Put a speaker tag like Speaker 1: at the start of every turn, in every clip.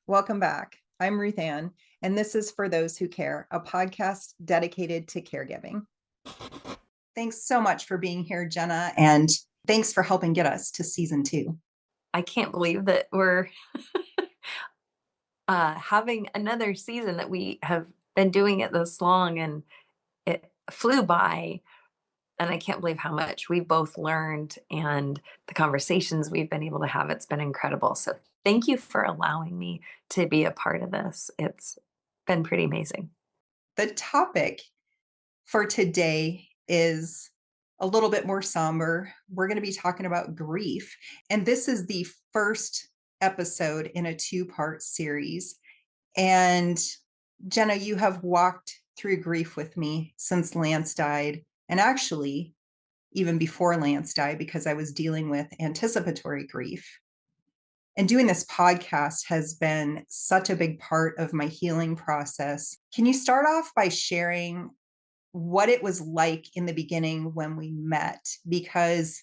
Speaker 1: Welcome back. I'm Ruth Ann, and this is For Those Who Care, a podcast dedicated to caregiving. Thanks so much for being here, Jenna, and thanks for helping get us to season 2.
Speaker 2: I can't believe that we're having another season, that we have been doing it this long, and it flew by. And I can't believe how much we've both learned and the conversations we've been able to have. It's been incredible. So thank you for allowing me to be a part of this. It's been pretty amazing.
Speaker 1: The topic for today is a little bit more somber. We're going to be talking about grief, and this is the first episode in a 2-part series. And Jenna, you have walked through grief with me since Lance died, and actually even before Lance died, because I was dealing with anticipatory grief. And doing this podcast has been such a big part of my healing process. Can you start off by sharing what it was like in the beginning when we met? Because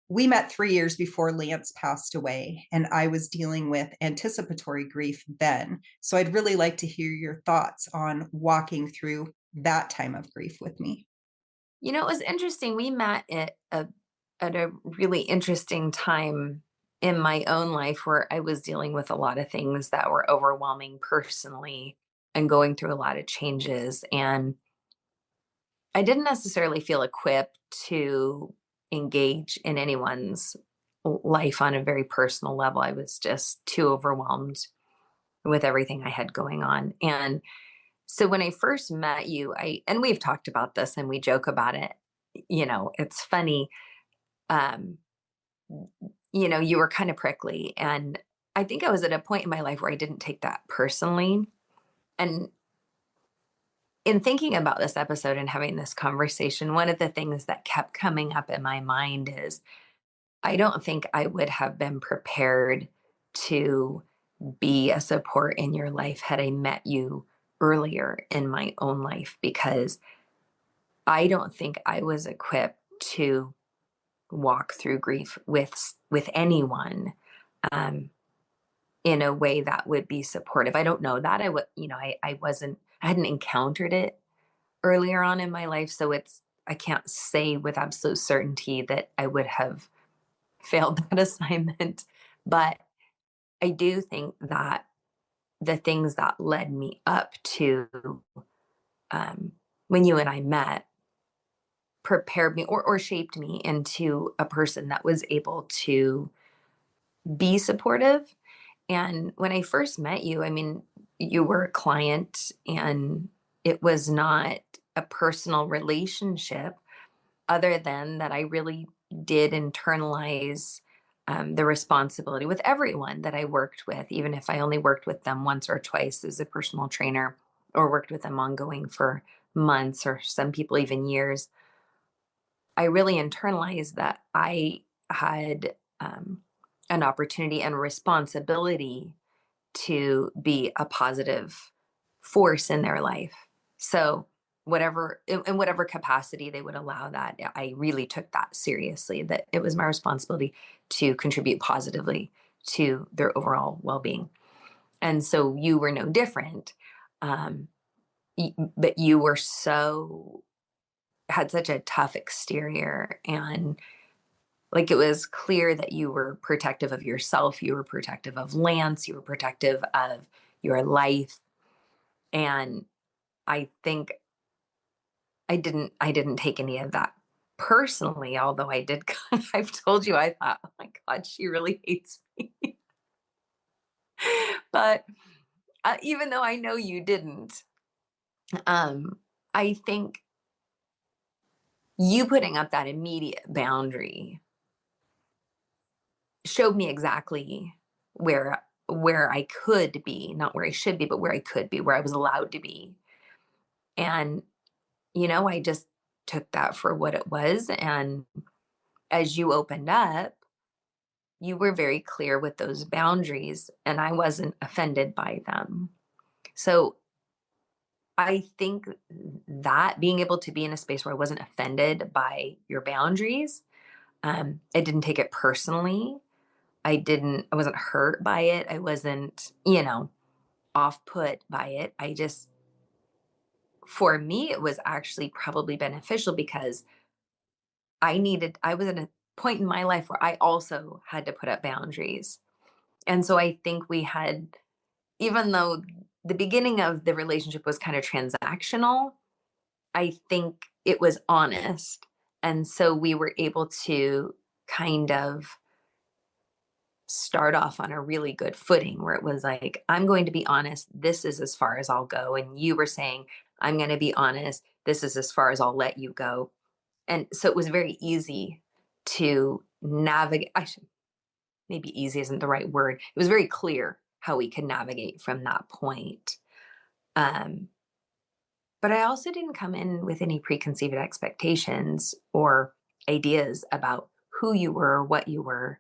Speaker 1: we met 3 years before Lance passed away, and I was dealing with anticipatory grief then. So I'd really like to hear your thoughts on walking through that time of grief with me.
Speaker 2: It was interesting. We met at a really interesting time in my own life, where I was dealing with a lot of things that were overwhelming personally and going through a lot of changes. And I didn't necessarily feel equipped to engage in anyone's life on a very personal level. I was just too overwhelmed with everything I had going on. And so when I first met you, and we've talked about this and we joke about it, it's funny. Um, you were kind of prickly, and I think I was at a point in my life where I didn't take that personally. And in thinking about this episode and having this conversation, one of the things that kept coming up in my mind is, I don't think I would have been prepared to be a support in your life had I met you earlier in my own life, because I don't think I was equipped to walk through grief with anyone, um, in a way that would be supportive. I don't know that I would, I hadn't encountered it earlier on in my life. So I can't say with absolute certainty that I would have failed that assignment. But I do think that the things that led me up to, um, when you and I met, prepared me, or shaped me into a person that was able to be supportive. And when I first met you, I mean, you were a client, and it was not a personal relationship, other than that I really did internalize the responsibility with everyone that I worked with, even if I only worked with them once or twice as a personal trainer, or worked with them ongoing for months, or some people even years. I really internalized that I had an opportunity and responsibility to be a positive force in their life. So whatever, in whatever capacity they would allow that, I really took that seriously, that it was my responsibility to contribute positively to their overall well-being. And so you were no different. Um, but you were had such a tough exterior, and like, it was clear that you were protective of yourself, you were protective of Lance, you were protective of your life. And I think I didn't take any of that personally, although I did I've told you, I thought, "Oh my god, she really hates me." But, even though I know you didn't, I think you putting up that immediate boundary showed me exactly where I could be, not where I should be, but where I could be, where I was allowed to be. And, I just took that for what it was. And as you opened up, you were very clear with those boundaries, and I wasn't offended by them. So I think that being able to be in a space where I wasn't offended by your boundaries, I didn't take it personally. I wasn't hurt by it. I wasn't, off put by it. For me, it was actually probably beneficial because I was at a point in my life where I also had to put up boundaries. And so I think even though the beginning of the relationship was kind of transactional, I think it was honest. And so we were able to kind of start off on a really good footing where it was like, I'm going to be honest, this is as far as I'll go. And you were saying, I'm going to be honest, this is as far as I'll let you go. And so it was very easy to navigate. Maybe easy isn't the right word. It was very clear how we could navigate from that point. Um, but I also didn't come in with any preconceived expectations or ideas about who you were, or what you were.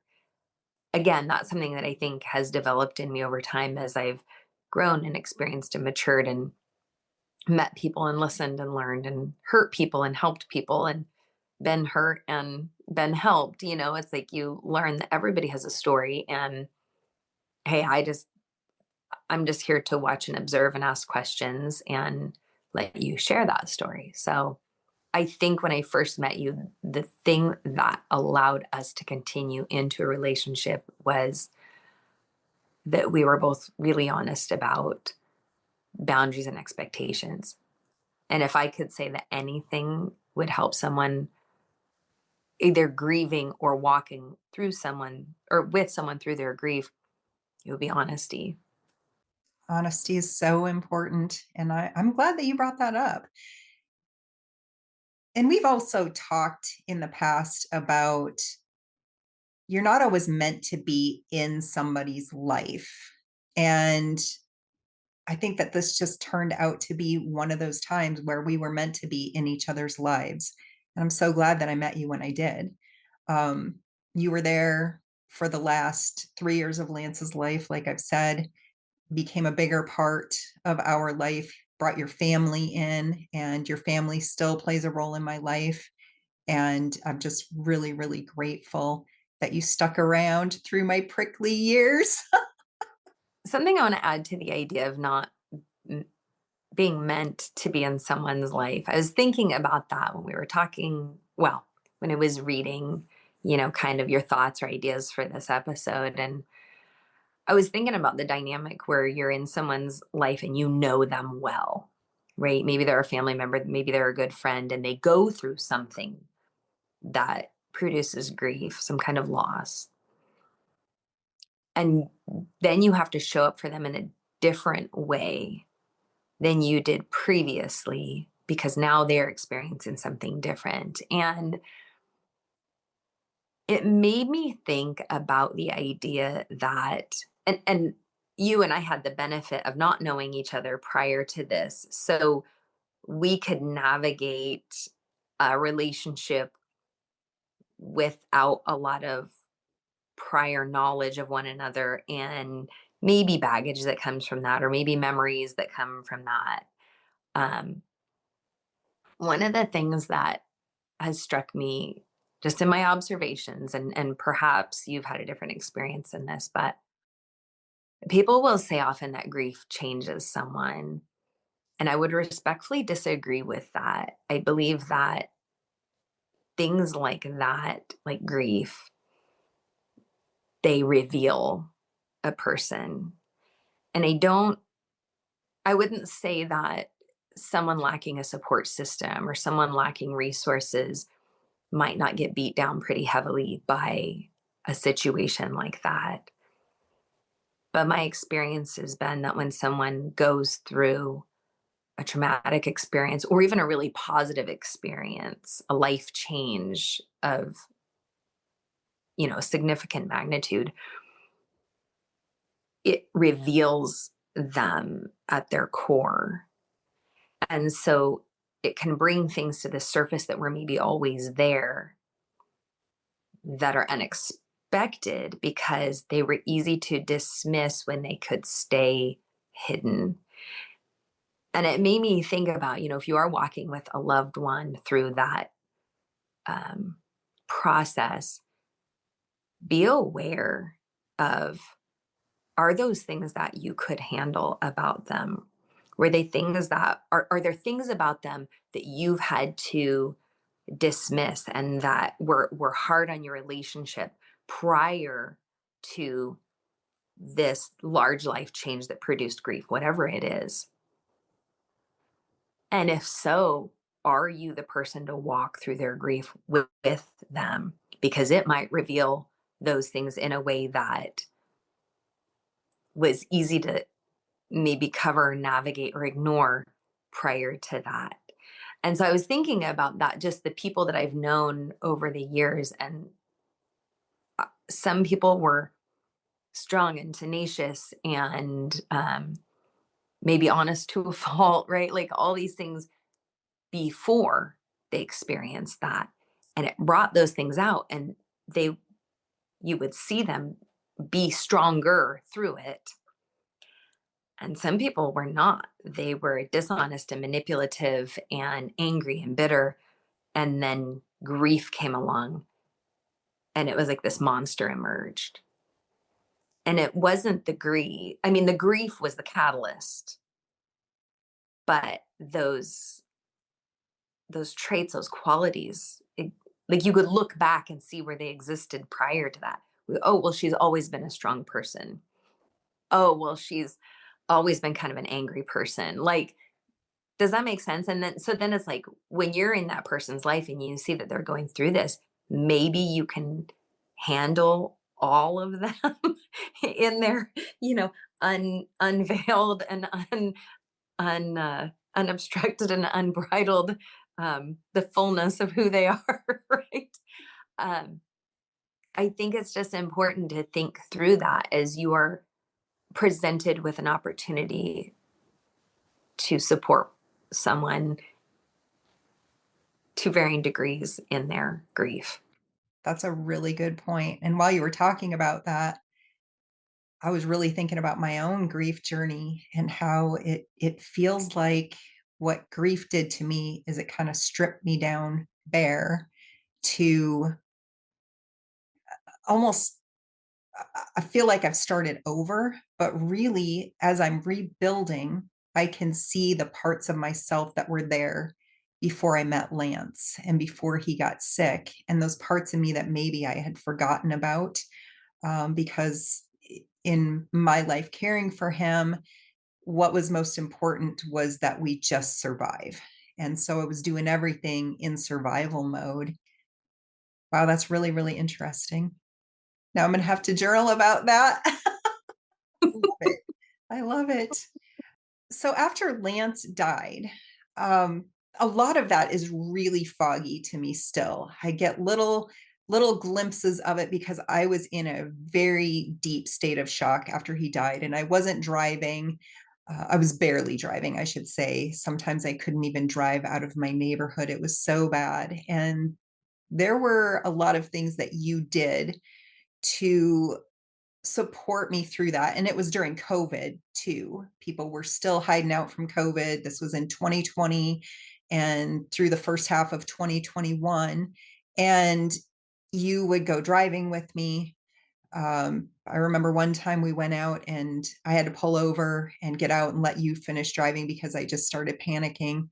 Speaker 2: Again, that's something that I think has developed in me over time as I've grown and experienced and matured and met people and listened and learned and hurt people and helped people and been hurt and been helped. It's like you learn that everybody has a story. And hey, I'm just here to watch and observe and ask questions and let you share that story. So I think when I first met you, the thing that allowed us to continue into a relationship was that we were both really honest about boundaries and expectations. And if I could say that anything would help someone either grieving or walking through someone or with someone through their grief, it would be honesty.
Speaker 1: Honesty is so important, and I'm glad that you brought that up. And we've also talked in the past about you're not always meant to be in somebody's life. And I think that this just turned out to be one of those times where we were meant to be in each other's lives. And I'm so glad that I met you when I did. Um, you were there for the last 3 years of Lance's life, like I've said, became a bigger part of our life, brought your family in, and your family still plays a role in my life. And I'm just really, really grateful that you stuck around through my prickly years.
Speaker 2: Something I want to add to the idea of not m- being meant to be in someone's life. I was thinking about that when we were talking, well, when I was reading, kind of your thoughts or ideas for this episode. And I was thinking about the dynamic where you're in someone's life and you know them well, right? Maybe they're a family member, maybe they're a good friend, and they go through something that produces grief, some kind of loss. And then you have to show up for them in a different way than you did previously because now they're experiencing something different. And it made me think about the idea that, and you and I had the benefit of not knowing each other prior to this. So we could navigate a relationship without a lot of prior knowledge of one another and maybe baggage that comes from that, or maybe memories that come from that. Um, One of the things that has struck me just in my observations, and perhaps you've had a different experience in this, but people will say often that grief changes someone. And I would respectfully disagree with that. I believe that things like that, like grief, they reveal a person. And I wouldn't say that someone lacking a support system or someone lacking resources might not get beat down pretty heavily by a situation like that. But my experience has been that when someone goes through a traumatic experience or even a really positive experience, a life change of, significant magnitude, it reveals them at their core. And so it can bring things to the surface that were maybe always there that are unexpected because they were easy to dismiss when they could stay hidden. And it made me think about, if you are walking with a loved one through that um, process, be aware. of, are those things that you could handle about them? Were they things that are there things about them that you've had to dismiss and that were hard on your relationship prior to this large life change that produced grief, whatever it is? And if so, are you the person to walk through their grief with them? Because it might reveal those things in a way that was easy to maybe cover, navigate, or ignore prior to that. And so I was thinking about that, just the people that I've known over the years. And some people were strong and tenacious and maybe honest to a fault, right? Like all these things before they experienced that. And it brought those things out. And they, you would see them be stronger through it. And some people were not. They were dishonest and manipulative and angry and bitter. And then grief came along and it was like this monster emerged. And it wasn't the grief. I mean, the grief was the catalyst, but those traits, those qualities, like you could look back and see where they existed prior to that. Oh, well, she's always been a strong person. Oh, well, she's always been kind of an angry person. Like, does that make sense? And then, so then it's like when you're in that person's life and you see that they're going through this, maybe you can handle all of them in their, you know, unveiled and unobstructed and unbridled, the fullness of who they are, right? Um, I think it's just important to think through that as you are presented with an opportunity to support someone to varying degrees in their grief.
Speaker 1: That's a really good point. And while you were talking about that, I was really thinking about my own grief journey and how it feels like what grief did to me is it kind of stripped me down bare to almost I feel like I've started over, but really as I'm rebuilding, I can see the parts of myself that were there before I met Lance and before he got sick, and those parts of me that maybe I had forgotten about because in my life caring for him, what was most important was that we just survive. And so I was doing everything in survival mode. Wow, that's really, really interesting. Now I'm going to have to journal about that. Love it. I love it. So after Lance died, um, a lot of that is really foggy to me still. I get little glimpses of it because I was in a very deep state of shock after he died, and I wasn't driving. I was barely driving, I should say. Sometimes I couldn't even drive out of my neighborhood. It was so bad. And there were a lot of things that you did to support me through that. And it was during COVID too. People were still hiding out from COVID. This was in 2020 and through the first half of 2021. And you would go driving with me. I remember one time we went out and I had to pull over and get out and let you finish driving because I just started panicking.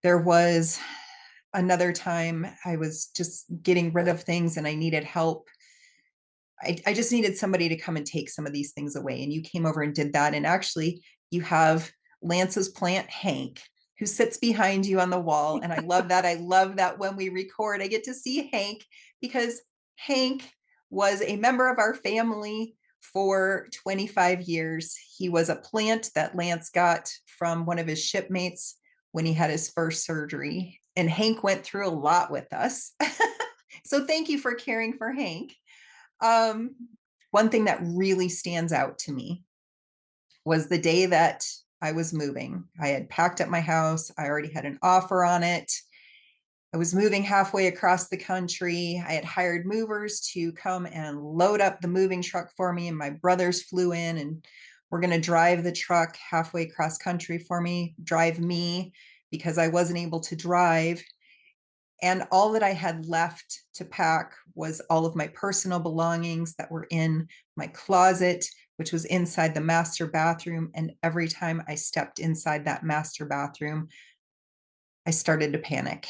Speaker 1: There was another time I was just getting rid of things and I needed help. I just needed somebody to come and take some of these things away. And you came over and did that. And actually, you have Lance's plant, Hank, who sits behind you on the wall. And I love that. I love that when we record, I get to see Hank because Hank was a member of our family for 25 years. He was a plant that Lance got from one of his shipmates when he had his first surgery. And Hank went through a lot with us. So thank you for caring for Hank. Um, One thing that really stands out to me was the day that I was moving. I had packed up my house. I already had an offer on it. I was moving halfway across the country. I had hired movers to come and load up the moving truck for me, and my brothers flew in and were going to drive the truck halfway across country for me, drive me because I wasn't able to drive. And all that I had left to pack was all of my personal belongings that were in my closet, which was inside the master bathroom. And every time I stepped inside that master bathroom, I started to panic.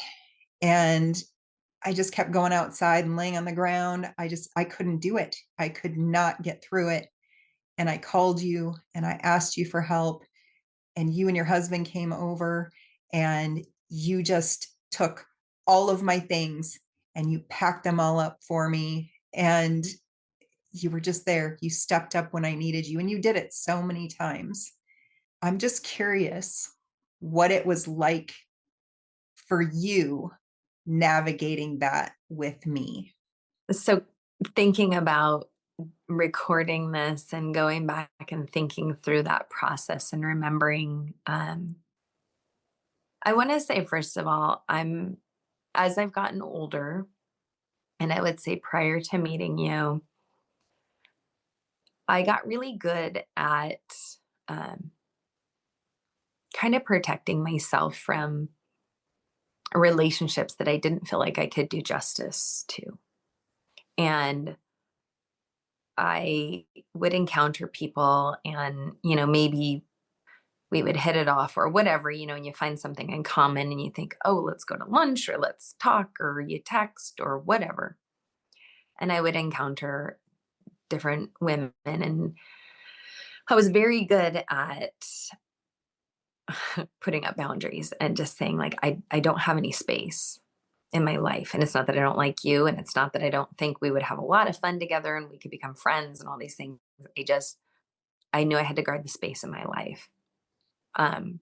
Speaker 1: And I just kept going outside and laying on the ground. I couldn't do it. I could not get through it. And I called you and I asked you for help. And you and your husband came over and you just took all of my things and you packed them all up for me. And you were just there. You stepped up when I needed you, and you did it so many times. I'm just curious what it was like for you navigating that with me.
Speaker 2: So thinking about recording this and going back and thinking through that process and remembering, I want to say, first of all, as I've gotten older, and I would say prior to meeting you, I got really good at um, kind of protecting myself from relationships that I didn't feel like I could do justice to. And I would encounter people and, maybe we would hit it off or whatever, and you find something in common and you think, oh, let's go to lunch or let's talk or you text or whatever. And I would encounter different women, and I was very good at putting up boundaries and just saying, like, I don't have any space in my life. And it's not that I don't like you. And it's not that I don't think we would have a lot of fun together and we could become friends and all these things. I knew I had to guard the space in my life. Um,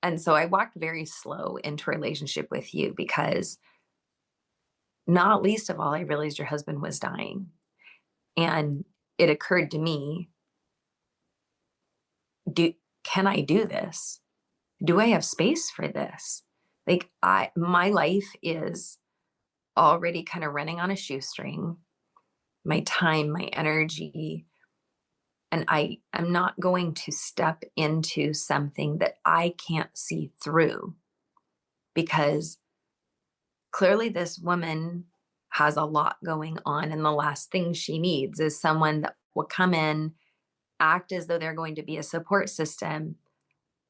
Speaker 2: and so I walked very slow into a relationship with you because, not least of all, I realized your husband was dying. And it occurred to me, do can I do this? Do I have space for this? Like, my life is already kind of running on a shoestring. My time, my energy, and I am not going to step into something that I can't see through, because clearly this woman has a lot going on, and the last thing she needs is someone that will come in, act as though they're going to be a support system,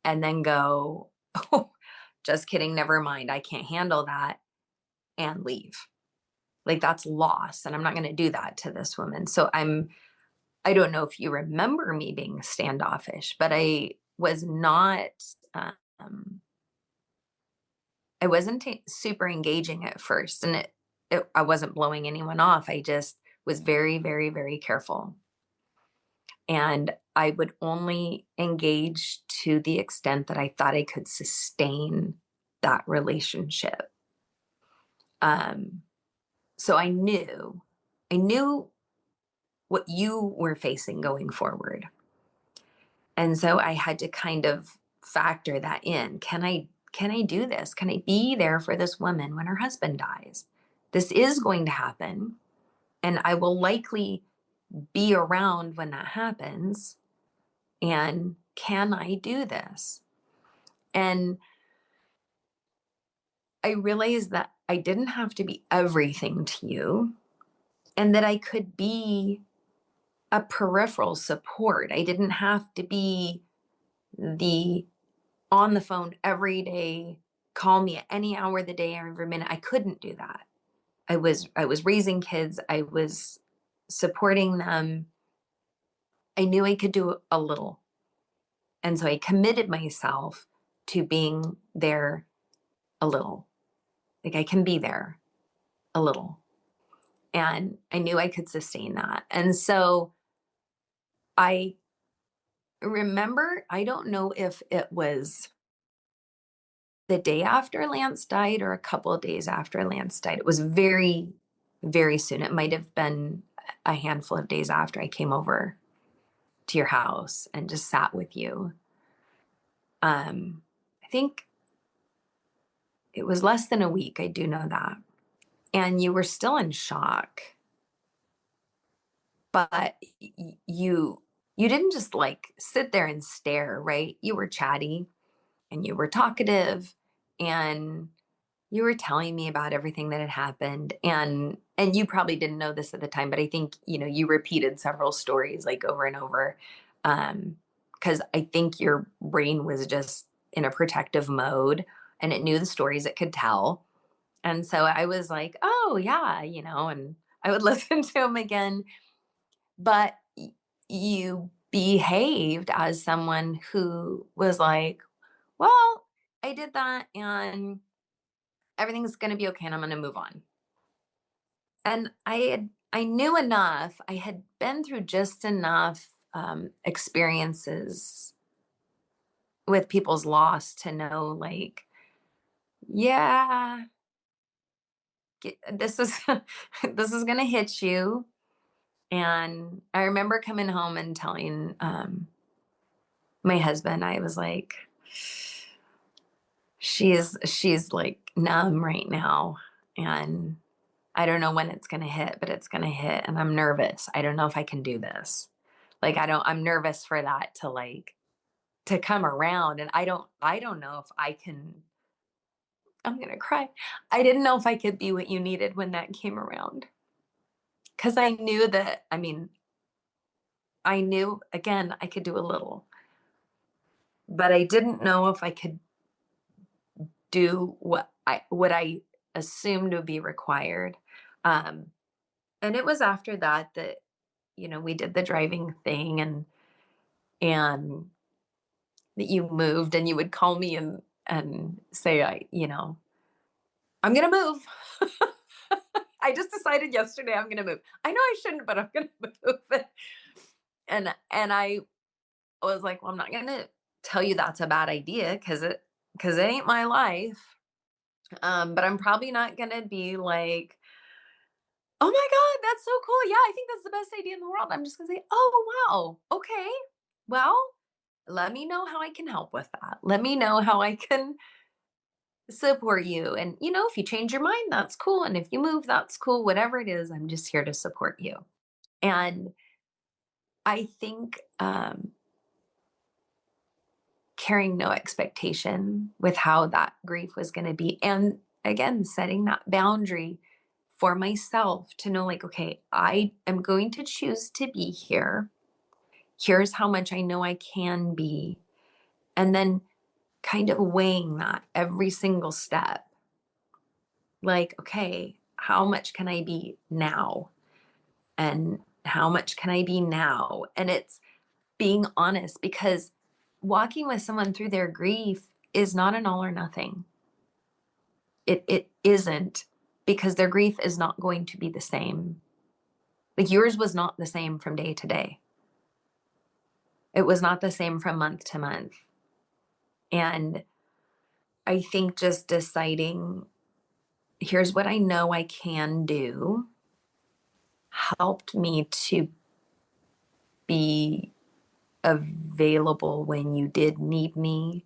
Speaker 2: and then go, oh, just kidding, never mind, I can't handle that, and leave. Like, that's loss, and I'm not going to do that to this woman. So I don't know if you remember me being standoffish, but um, I wasn't super engaging at first, and I wasn't blowing anyone off. I just was very, very, very careful. And I would only engage to the extent that I thought I could sustain that relationship. Um, so I knew what you were facing going forward. And so I had to kind of factor that in. Can I do this? Can I be there for this woman when her husband dies? This is going to happen, and I will likely be around when that happens. And can I do this? And I realized that I didn't have to be everything to you, and that I could be a peripheral support. I didn't have to be the on the phone every day, call me at any hour of the day, every minute. I couldn't do that. I was raising kids, I was supporting them. I knew I could do a little. And so I committed myself to being there a little. Like, I can be there a little. And I knew I could sustain that. And so I remember, I don't know if it was the day after Lance died or a couple of days after Lance died. It was very, very soon. It might have been a handful of days after I came over to your house and just sat with you. I think it was less than a week. I do know that. And you were still in shock, but you didn't just like sit there and stare, right? You were chatty and you were talkative, and you were telling me about everything that had happened, and you probably didn't know this at the time, but I think, you repeated several stories like over and over. Cuz I think your brain was just in a protective mode and it knew the stories it could tell. And so I was like, "Oh, yeah," and I would listen to them again, but you behaved as someone who was like, "Well, I did that and everything's going to be okay and I'm going to move on." And I knew enough. I had been through just enough experiences with people's loss to know, like, yeah, this is this is going to hit you. And I remember coming home and telling my husband, I was like, she's like numb right now, and I don't know when it's going to hit, but it's going to hit, and I'm nervous. I don't know if I can do this. Like, I'm nervous for that to, like, to come around, and I don't know if I can. I'm going to cry. I didn't know if I could be what you needed when that came around, cuz I knew that, I mean, I knew again I could do a little, but I didn't know if I could do what I assumed would be required. Um and it was after that we did the driving thing, and that you moved, and you would call me and say, I'm gonna move. I just decided yesterday I'm gonna move. I know I shouldn't, but I'm gonna move. And I was like, well, I'm not gonna tell you that's a bad idea because it ain't my life. But I'm probably not gonna be like, oh my God, that's so cool. Yeah, I think that's the best idea in the world. I'm just gonna say, oh wow, okay. Well, let me know how I can help with that. Let me know how I can support you. And if you change your mind, that's cool. And if you move, that's cool. Whatever it is, I'm just here to support you. And I think carrying no expectation with how that grief was going to be. And again, setting that boundary for myself to know, like, okay, I am going to choose to be here. Here's how much I know I can be. And then kind of weighing that every single step. Like, okay, how much can I be now? And how much can I be now? And it's being honest, because walking with someone through their grief is not an all or nothing. It isn't, because their grief is not going to be the same. Like, yours was not the same from day to day. It was not the same from month to month. And I think just deciding, here's what I know I can do, helped me to be available when you did need me.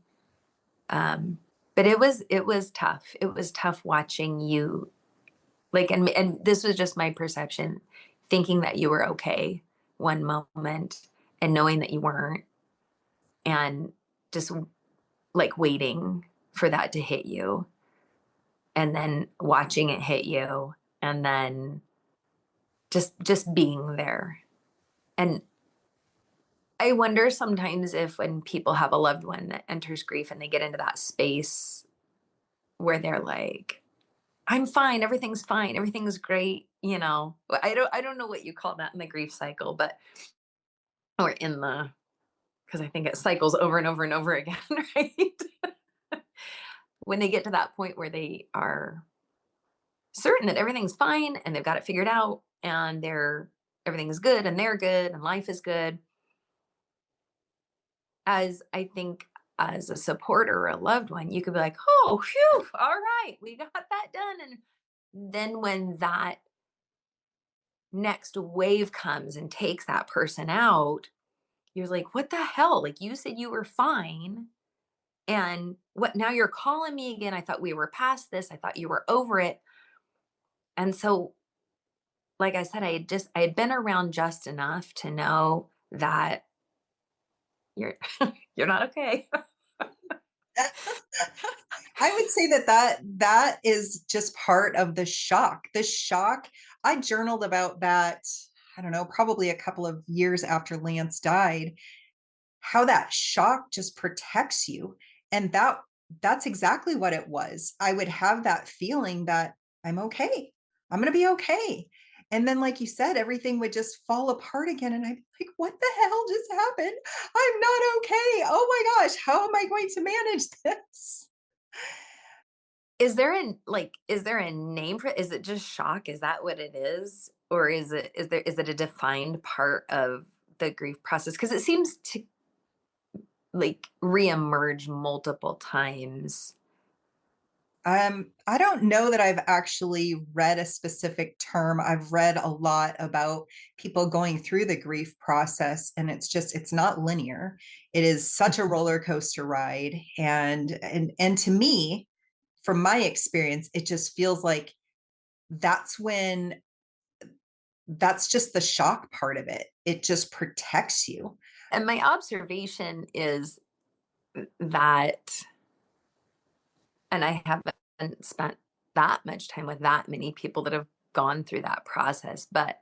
Speaker 2: Um, but it was tough. It was tough watching you, like, and this was just my perception, thinking that you were okay one moment and knowing that you weren't, and just like waiting for that to hit you, and then watching it hit you, and then just being there. And I wonder sometimes if, when people have a loved one that enters grief and they get into that space where they're like, I'm fine, everything's fine, everything's great, I don't know what you call that in the grief cycle, but or in the, because I think it cycles over and over and over again, right? When they get to that point where they are certain that everything's fine and they've got it figured out, and everything is good and they're good and life is good. As I think, as a supporter or a loved one, you could be like, oh, phew, all right, we got that done. And then when that next wave comes and takes that person out, you're like, what the hell? Like, you said you were fine. And what, now you're calling me again? I thought we were past this. I thought you were over it. And so, like I said, I had been around just enough to know that you're you're not okay.
Speaker 1: I would say that is just part of the shock. The shock, I journaled about that, I don't know, probably a couple of years after Lance died, how that shock just protects you. And that's exactly what it was. I would have that feeling that I'm okay. I'm going to be okay. And then, like you said, everything would just fall apart again. And I'd be like, what the hell just happened? I'm not okay. Oh my gosh, how am I going to manage this?
Speaker 2: is there a name for it? Is it just shock? Is that what it is? Or is it a defined part of the grief process? Because it seems to like reemerge multiple times.
Speaker 1: I don't know that I've actually read a specific term. I've read a lot about people going through the grief process, and it's not linear. It is such a roller coaster ride, and to me, from my experience, it just feels like that's when that's just the shock part of it. It just protects you.
Speaker 2: And my observation is that, and I haven't spent that much time with that many people that have gone through that process, but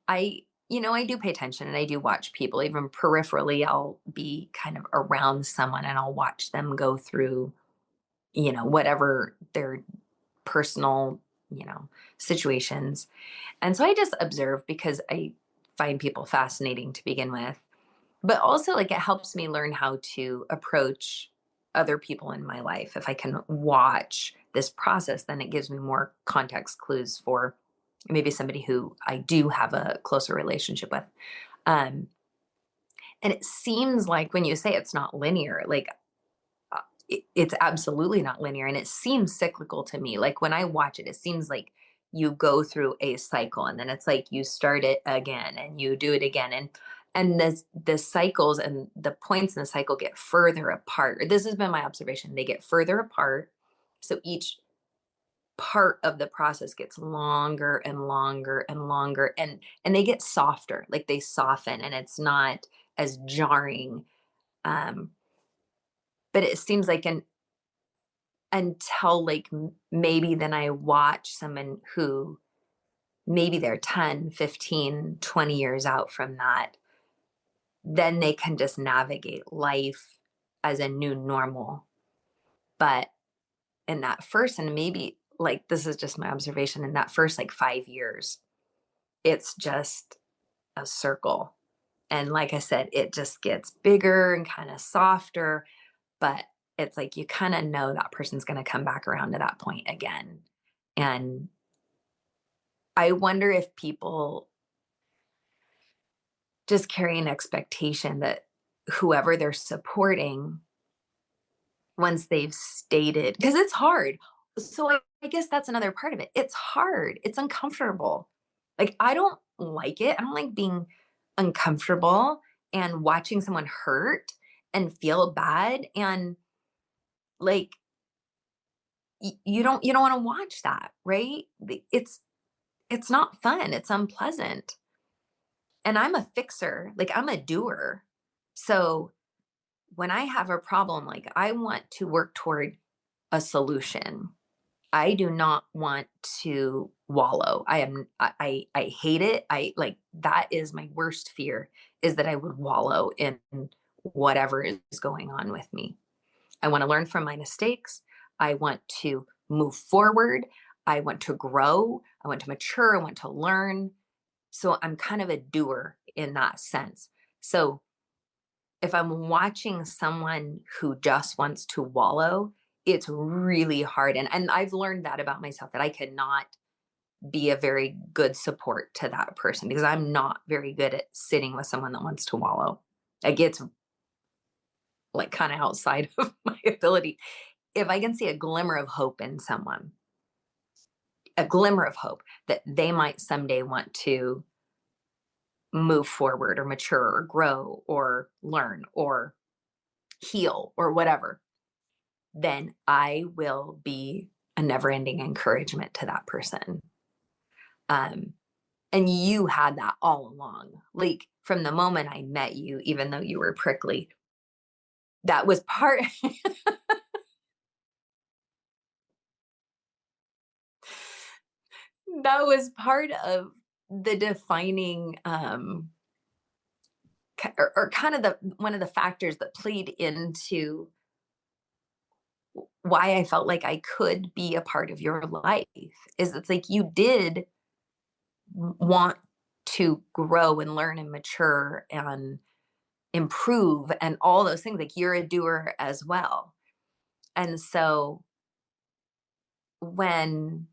Speaker 2: I do pay attention and I do watch people, even peripherally. I'll be kind of around someone and I'll watch them go through, whatever their personal, situations. And so I just observe because I find people fascinating to begin with. But also, like, it helps me learn how to approach other people in my life. If I can watch this process, then it gives me more context clues for maybe somebody who I do have a closer relationship with. Um, and it seems like when you say it's not linear, like it's absolutely not linear, and it seems cyclical to me. Like when I watch it, it seems like you go through a cycle, and then it's like you start it again, and you do it again, and the cycles and the points in the cycle get further apart. This has been my observation. They get further apart, so each part of the process gets longer and longer and longer, and they get softer. Like they soften, and it's not as jarring. Um, but it seems like until like maybe then I watch someone who maybe they're 10, 15, 20 years out from that, then they can just navigate life as a new normal. But in that first, and maybe like this is just my observation, in that first like 5 years, it's just a circle. And like I said, it just gets bigger and kind of softer, but it's like you kind of know that person's going to come back around to that point again. And I wonder if people just carry an expectation that whoever they're supporting, once they've stated, because it's hard. So I guess that's another part of it. It's hard, it's uncomfortable. Like, I don't like it. I don't like being uncomfortable and watching someone hurt and feel bad. And like, you don't want to watch that, right? It's not fun. It's unpleasant. And I'm a fixer, like I'm a doer. So when I have a problem, like I want to work toward a solution. I do not want to wallow. I hate it. I like that is my worst fear is that I would wallow in whatever is going on with me. I want to learn from my mistakes. I want to move forward. I want to grow. I want to mature. I want to learn. So I'm kind of a doer in that sense. So if I'm watching someone who just wants to wallow, it's really hard. And I've learned that about myself that I cannot be a very good support to that person because I'm not very good at sitting with someone that wants to wallow. It gets like kind of outside of my ability. If I can see a glimmer of hope in someone, a glimmer of hope that they might someday want to move forward or mature or grow or learn or heal or whatever, then I will be a never ending encouragement to that person. Um, and you had that all along. Like from the moment I met you, even though you were prickly, that was part that was part of the defining, or kind of the one of the factors that played into why I felt like I could be a part of your life, is it's like you did want to grow and learn and mature and improve and all those things. Like you're a doer as well. And so when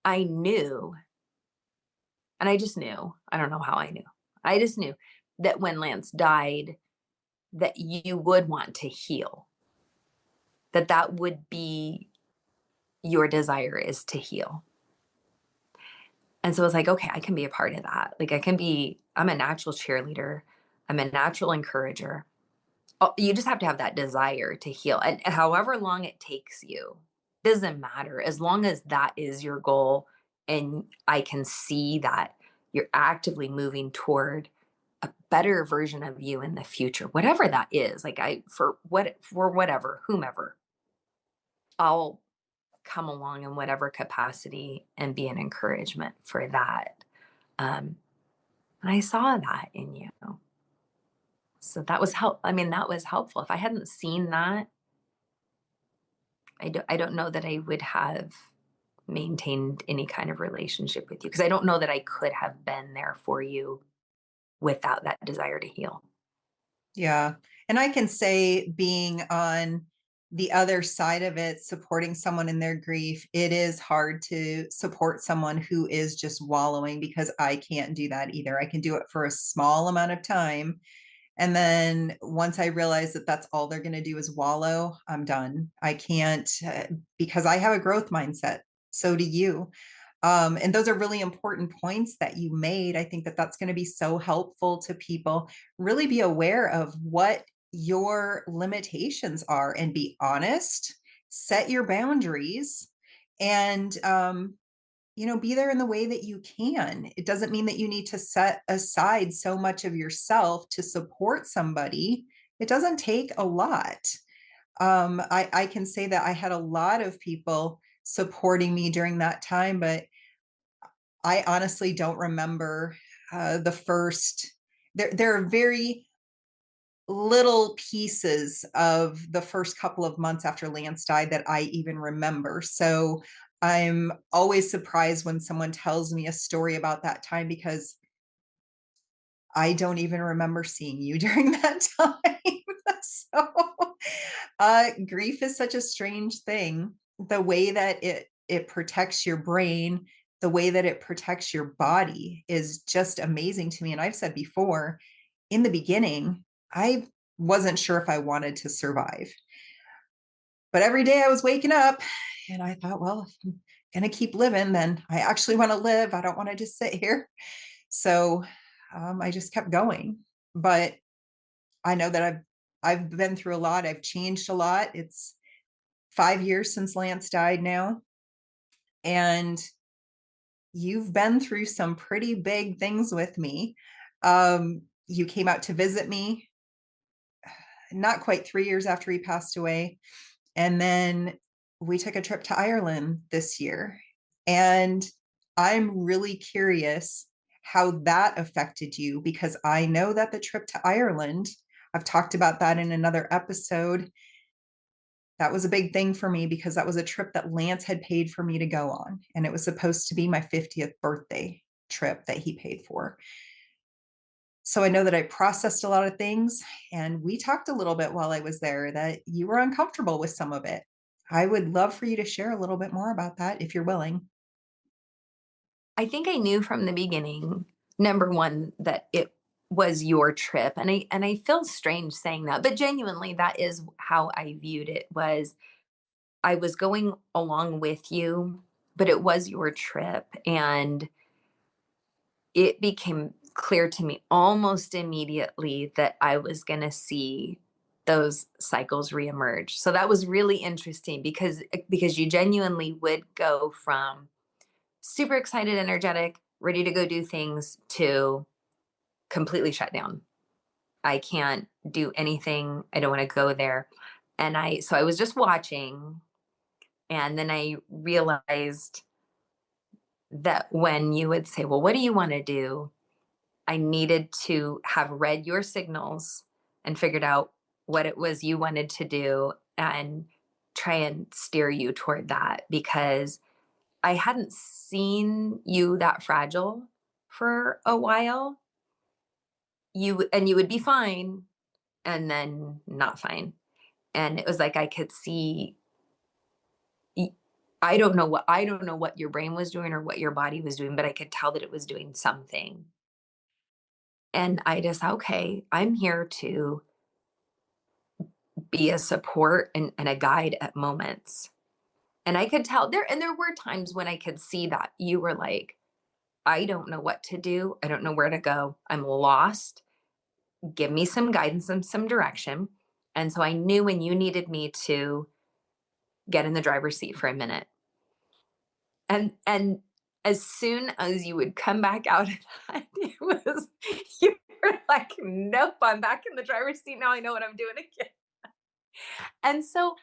Speaker 2: I knew, and I just knew, I don't know how I knew, I just knew that when Lance died, that you would want to heal, that that would be your desire, is to heal. And so I was like, okay, I can be a part of that. Like I'm a natural cheerleader. I'm a natural encourager. Oh, you just have to have that desire to heal. And however long it takes you, doesn't matter. As long as that is your goal and I can see that you're actively moving toward a better version of you in the future, whatever that is, like for whatever, whomever, I'll come along in whatever capacity and be an encouragement for that. Um, and I saw that in you. So that was I mean, that was helpful. If I hadn't seen that, I don't know that I would have maintained any kind of relationship with you, because I don't know that I could have been there for you without that desire to heal.
Speaker 1: Yeah. And I can say, being on the other side of it, supporting someone in their grief, it is hard to support someone who is just wallowing, because I can't do that either. I can do it for a small amount of time. And then once I realize that that's all they're going to do is wallow, I'm done. I can't, because I have a growth mindset. So do you. And those are really important points that you made. I think that that's going to be so helpful to people. Really be aware of what your limitations are and be honest, set your boundaries, and be there in the way that you can. It doesn't mean that you need to set aside so much of yourself to support somebody. It doesn't take a lot. I can say that I had a lot of people supporting me during that time, but I honestly don't remember the first. There are very little pieces of the first couple of months after Lance died that I even remember. So I'm always surprised when someone tells me a story about that time, because I don't even remember seeing you during that time. So grief is such a strange thing. The way that it protects your brain, the way that it protects your body is just amazing to me. And I've said before, in the beginning, I wasn't sure if I wanted to survive. But every day I was waking up and I thought, well, if I'm going to keep living, then I actually want to live. I don't want to just sit here. So I just kept going. But I know that I've been through a lot. I've changed a lot. It's 5 years since Lance died now. And you've been through some pretty big things with me. You came out to visit me not quite 3 years after he passed away. And then we took a trip to Ireland this year. And I'm really curious how that affected you, because I know that the trip to Ireland, I've talked about that in another episode. That was a big thing for me, because that was a trip that Lance had paid for me to go on. And it was supposed to be my 50th birthday trip that he paid for. So I know that I processed a lot of things, and we talked a little bit while I was there that you were uncomfortable with some of it. I would love for you to share a little bit more about that if you're willing.
Speaker 2: I think I knew from the beginning, number one, that it was your trip. And I feel strange saying that, but genuinely that is how I viewed it. Was I was going along with you, but it was your trip. And it became clear to me almost immediately that I was going to see those cycles reemerge. So that was really interesting, because you genuinely would go from super excited, energetic, ready to go do things, to completely shut down. I can't do anything. I don't want to go there. So I was just watching, and then I realized that when you would say, "Well, what do you want to do?" I needed to have read your signals and figured out what it was you wanted to do and try and steer you toward that because I hadn't seen you that fragile for a while. You would be fine and then not fine. And it was like I could see I don't know what your brain was doing or what your body was doing, but I could tell that it was doing something. And I just, okay, I'm here to be a support and a guide at moments. And I could tell there, and there were times when I could see that you were like, I don't know what to do. I don't know where to go. I'm lost. Give me some guidance and some direction. And so I knew when you needed me to get in the driver's seat for a minute. And as soon as you would come back out of that, it was you were like, nope, I'm back in the driver's seat now. I know what I'm doing again. And so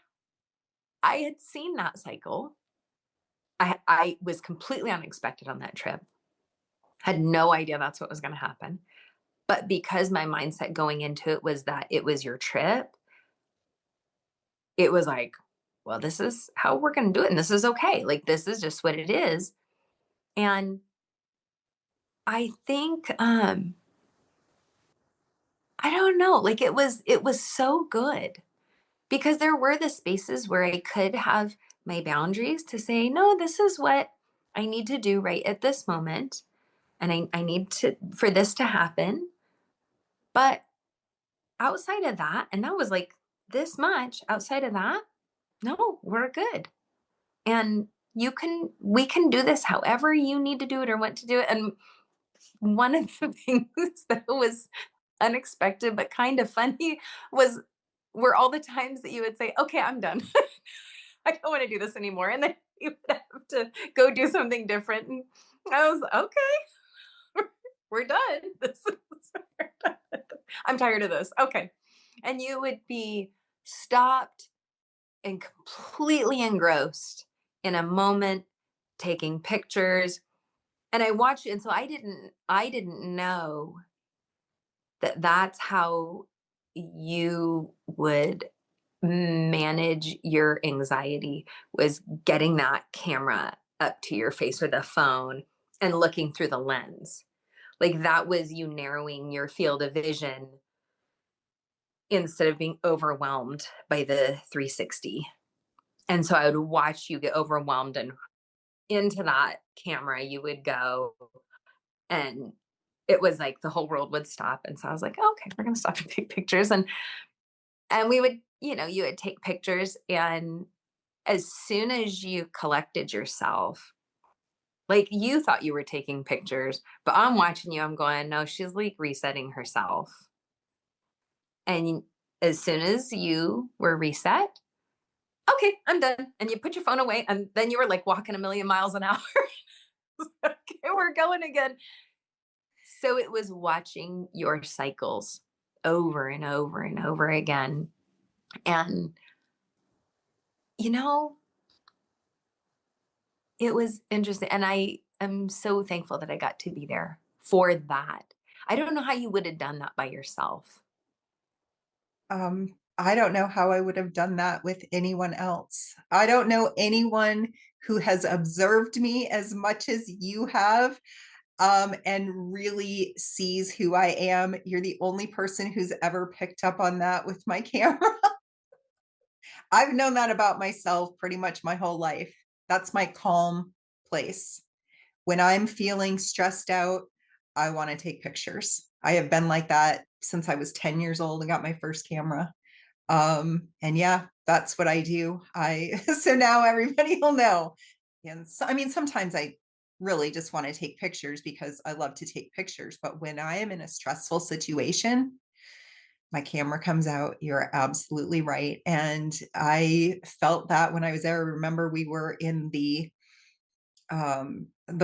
Speaker 2: I had seen that cycle. I was completely unexpected on that trip. Had no idea that's what was going to happen. But because my mindset going into it was that it was your trip, it was like, well, this is how we're going to do it. And this is okay. Like, this is just what it is. And I think, I don't know, like it was so good because there were the spaces where I could have my boundaries to say, no, this is what I need to do right at this moment. And I need to, for this to happen. But outside of that, and that was like this much outside of that, no, we're good. And we can do this however you need to do it or want to do it. And one of the things that was unexpected but kind of funny was were all the times that you would say, okay, I'm done. I don't want to do this anymore. And then you would have to go do something different. And I was okay, we're done. We're done. I'm tired of this. Okay. And you would be stopped and completely engrossed in a moment, taking pictures. And I watched it. And so I didn't know that that's how you would manage your anxiety was getting that camera up to your face or the phone and looking through the lens. Like that was you narrowing your field of vision instead of being overwhelmed by the 360. And so I would watch you get overwhelmed and into that camera you would go and it was like the whole world would stop. And so I was like, oh, okay, we're going to stop and take pictures. And we would, you would take pictures. And as soon as you collected yourself, like you thought you were taking pictures, but I'm watching you, I'm going, no, she's like resetting herself. And as soon as you were reset, okay, I'm done. And you put your phone away. And then you were like walking a million miles an hour. Okay, we're going again. So it was watching your cycles over and over and over again. And, you know, it was interesting. And I am so thankful that I got to be there for that. I don't know how you would have done that by yourself.
Speaker 1: I don't know how I would have done that with anyone else. I don't know anyone who has observed me as much as you have, and really sees who I am. You're the only person who's ever picked up on that with my camera. I've known that about myself pretty much my whole life. That's my calm place. When I'm feeling stressed out, I want to take pictures. I have been like that since I was 10 years old and got my first camera. And yeah, that's what I do. So now everybody will know. And so, I mean, sometimes I really just want to take pictures because I love to take pictures. But when I am in a stressful situation, my camera comes out. You're absolutely right. And I felt that when I was there. I remember we were in the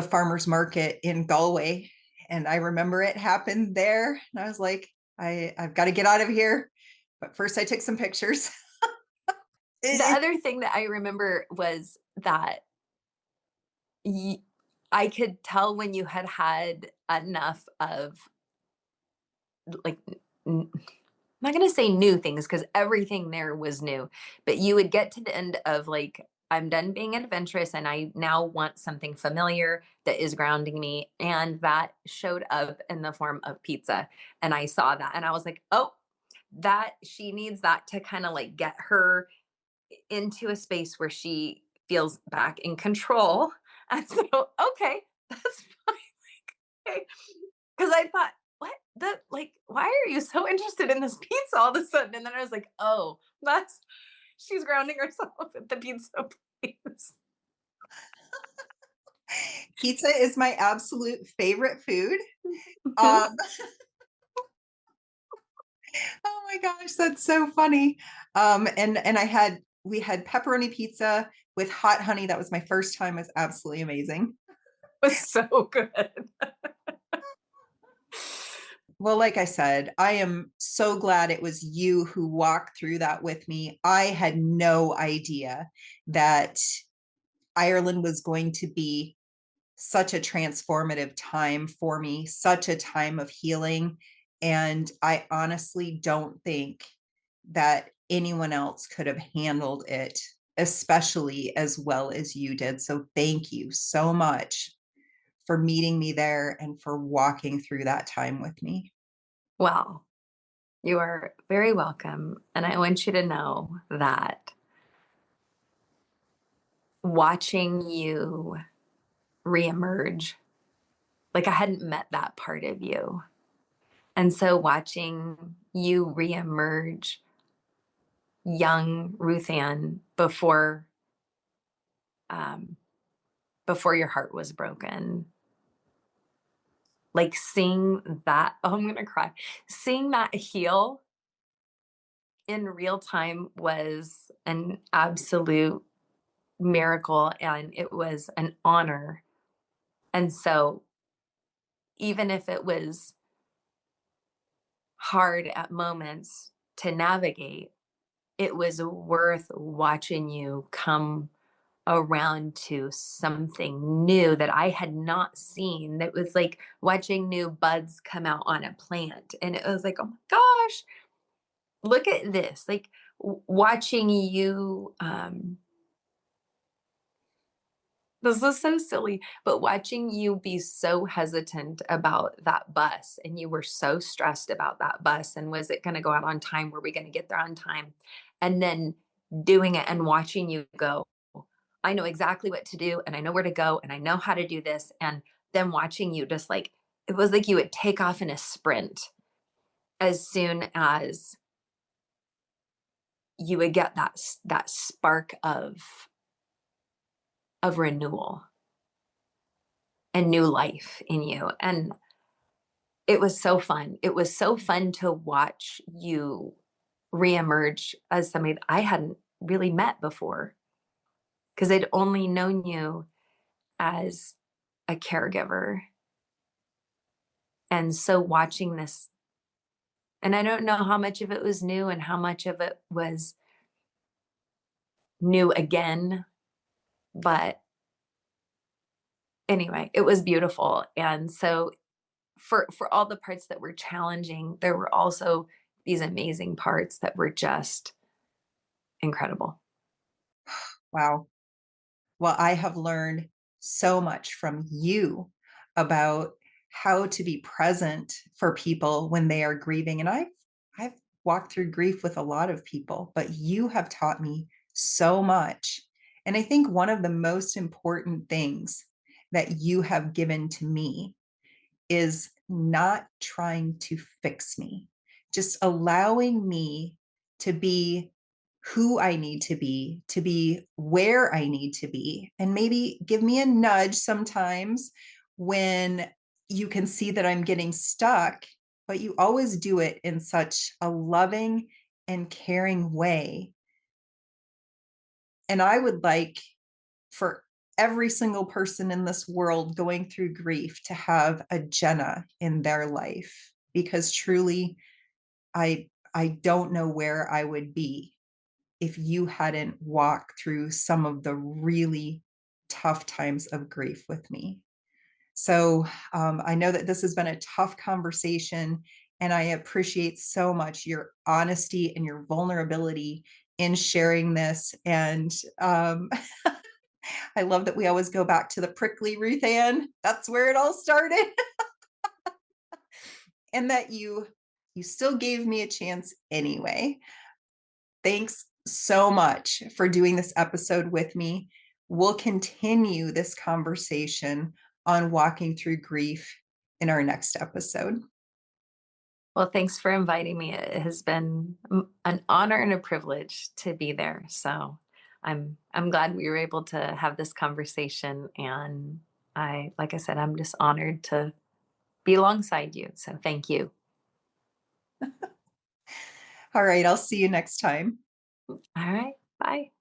Speaker 1: farmers market in Galway, and I remember it happened there. And I was like, I've got to get out of here. But first, I took some pictures.
Speaker 2: The
Speaker 1: It,
Speaker 2: other thing that I remember was that I could tell when you had had enough of, like, n I'm not gonna say new things because everything there was new, but you would get to the end of, like, "I'm done being adventurous, and I now want something familiar that is grounding me," and that showed up in the form of pizza, and I saw that, and I was like, "Oh, that she needs that to kinda, like, get her into a space where she feels back in control." And so, okay, that's fine. Okay. Because I thought, what the, like, why are you so interested in this pizza all of a sudden? And then I was like, oh, that's, she's grounding herself at the pizza place.
Speaker 1: Pizza is my absolute favorite food.
Speaker 2: Mhm.
Speaker 1: Um, oh my gosh, that's so funny. And I had we had pepperoni pizza with hot honey. That was my first time. It was absolutely amazing.
Speaker 2: Was so good.
Speaker 1: Well, like I said, I am so glad it was you who walked through that with me. I had no idea that Ireland was going to be such a transformative time for me, such a time of healing. And I honestly don't think that anyone else could have handled it, especially as well as you did. So thank you so much for meeting me there and for walking through that time with me.
Speaker 2: Well, you are very welcome. And I want you to know that watching you reemerge, like I hadn't met that part of you. And so watching you reemerge young Ruth Ann um, before your heart was broken, like seeing that, oh, I'm gonna cry. Seeing that heal in real time was an absolute miracle, and it was an honor. And so even if it was hard at moments to navigate, it was worth watching you come around to something new that I had not seen. That was like watching new buds come out on a plant. And it was like, oh my gosh, look at this. Like watching you, this is so silly, but watching you be so hesitant about that bus, and you were so stressed about that bus, and was it going to go out on time? Were we going to get there on time? And then doing it and watching you go, I know exactly what to do, and I know where to go, and I know how to do this. And then watching you just like, it was like you would take off in a sprint as soon as you would get that spark of renewal and new life in you. And it was so fun. It was so fun to watch you reemerge as somebody that I hadn't really met before, because I'd only known you as a caregiver. And so watching this, and I don't know how much of it was new and how much of it was new again, but anyway, it was beautiful. And so for all the parts that were challenging, there were also these amazing parts that were just incredible.
Speaker 1: Wow. Well, I have learned so much from you about how to be present for people when they are grieving. And I've walked through grief with a lot of people, but you have taught me so much. And I think one of the most important things that you have given to me is not trying to fix me, just allowing me to be who I need to be where I need to be, and maybe give me a nudge sometimes when you can see that I'm getting stuck, but you always do it in such a loving and caring way. And I would like for every single person in this world going through grief to have a Jenna in their life, because truly I don't know where I would be if you hadn't walked through some of the really tough times of grief with me. So I know that this has been a tough conversation, and I appreciate so much your honesty and your vulnerability in sharing this. And I love that we always go back to the prickly Ruth Ann. That's where it all started. And that you still gave me a chance anyway. Thanks so much for doing this episode with me. We'll continue this conversation on walking through grief in our next episode.
Speaker 2: Well, thanks for inviting me. It has been an honor and a privilege to be there. So I'm glad we were able to have this conversation. And like I said, I'm just honored to be alongside you. So thank you.
Speaker 1: All right, I'll see you next time.
Speaker 2: All right. Bye.